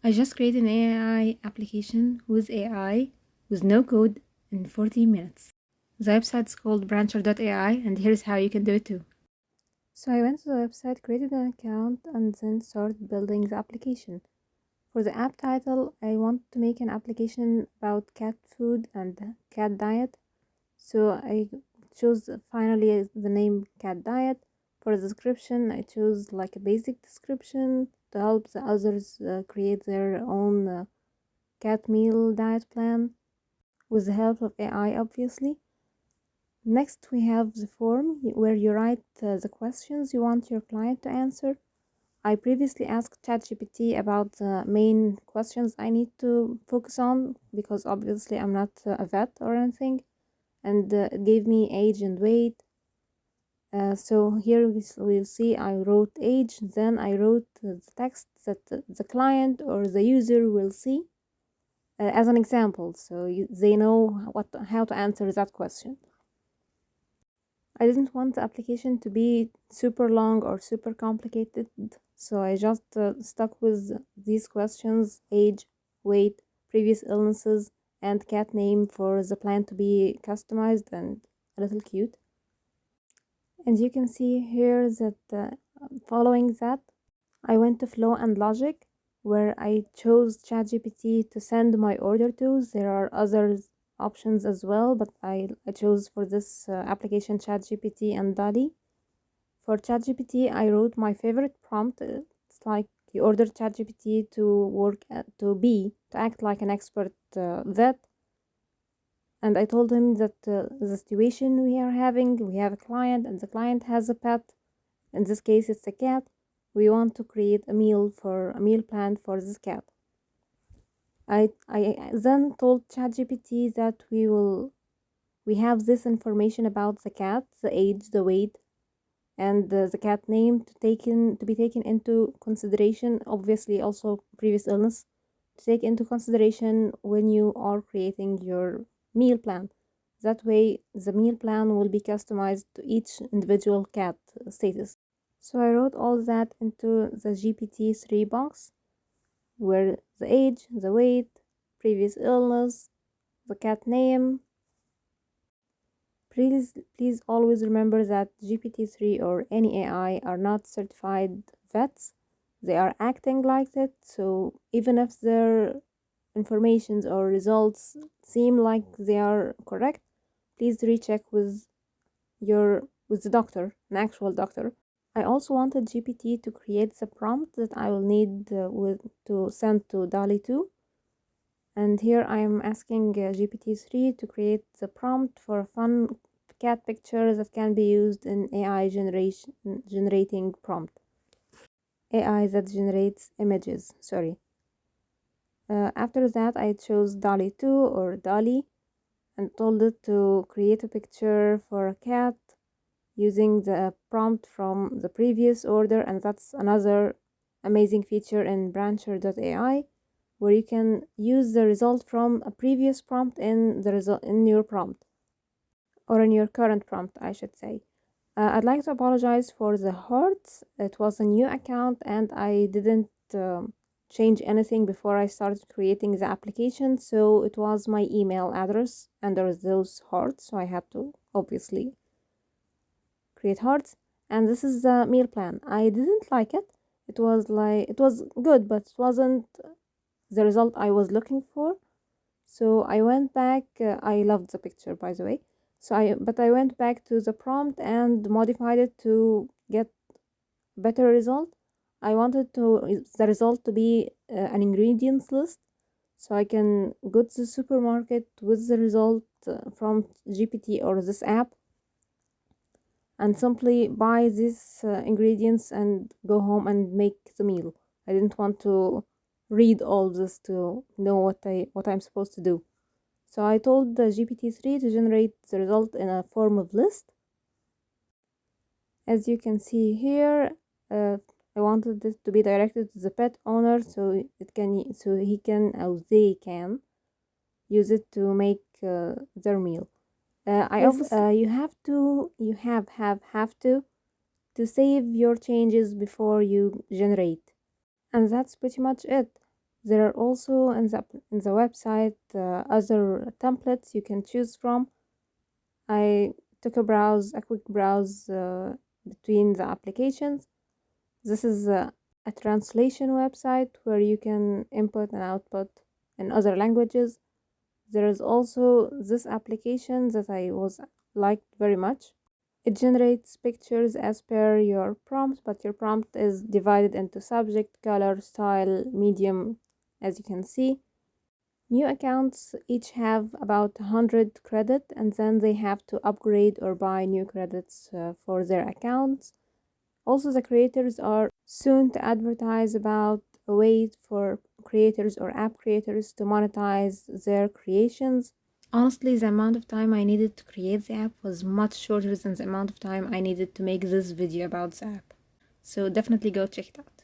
I just created an AI application with AI with no code in 40 minutes. The website's called brancher.ai, and here's how you can do it too. So I went to the website, created an account, and then started building the application. For the app title, I want to make an application about cat food and cat diet. So I chose finally the name cat diet. For the description, I chose like a basic description to help the others create their own cat meal diet plan with the help of AI, obviously. Next, we have the form where you write the questions you want your client to answer. I previously asked ChatGPT about the main questions I need to focus on because obviously I'm not a vet or anything, and it gave me age and weight. So here we'll see I wrote age, then I wrote the text that the client or the user will see as an example, so they know how to answer that question. I didn't want the application to be super long or super complicated, so I just stuck with these questions: age, weight, previous illnesses, and cat name for the plant to be customized and a little cute. And you can see here that following that, I went to flow and logic, where I chose ChatGPT to send my order to. There are other options as well, but I chose for this application ChatGPT and DALI. For ChatGPT, I wrote my favorite prompt. It's like you order ChatGPT to act like an expert vet. And I told him that the situation we are having, we have a client and the client has a pet. In this case, it's a cat. We want to create a meal plan for this cat. I then told ChatGPT that we have this information about the cat, the age, the weight, and the cat name to be taken into consideration. Obviously, also previous illness to take into consideration when you are creating your meal plan. That way, the meal plan will be customized to each individual cat status. So I wrote all that into the GPT-3 box, where the age, the weight, previous illness, the cat name. Please always remember that GPT-3 or any AI are not certified vets. They are acting like it, so even if their informations or results seem like they are correct, please recheck with the doctor, an actual doctor. I also wanted GPT to create the prompt that I will need to send to DALI 2. And here I am asking GPT-3 to create the prompt for a fun cat picture that can be used in AI generating prompt. AI that generates images, sorry. After that, I chose DALI 2 or DALI and told it to create a picture for a cat using the prompt from the previous order, and that's another amazing feature in brancher.ai, where you can use the result from a previous prompt in your prompt, or in your current prompt, I should say. I'd like to apologize for the hearts. It was a new account and I didn't change anything before I started creating the application, so it was my email address under those hearts, so I had to obviously create hearts. And this is the meal plan. I didn't like it. It was good, but it wasn't the result I was looking for. So I went back. I loved the picture, by the way. But I went back to the prompt and modified it to get better result. I wanted the result to be an ingredients list, so I can go to the supermarket with the result from GPT or this app and simply buy these ingredients and go home and make the meal. I didn't want to read all this to know what I'm supposed to do. So I told the GPT-3 to generate the result in a form of list. As you can see here, I wanted this to be directed to the pet owner so they can use it to make their meal. You have to save your changes before you generate, and that's pretty much it. There are also in the website other templates you can choose from. I took a quick browse between the applications. This is a translation website where you can input and output in other languages. There is also this application that I liked very much. It generates pictures as per your prompt, but your prompt is divided into subject, color, style, medium, as you can see. New accounts each have about 100 credit, and then they have to upgrade or buy new credits for their accounts. Also, the creators are soon to advertise about a way for creators or app creators to monetize their creations. Honestly, the amount of time I needed to create the app was much shorter than the amount of time I needed to make this video about the app. So definitely go check it out.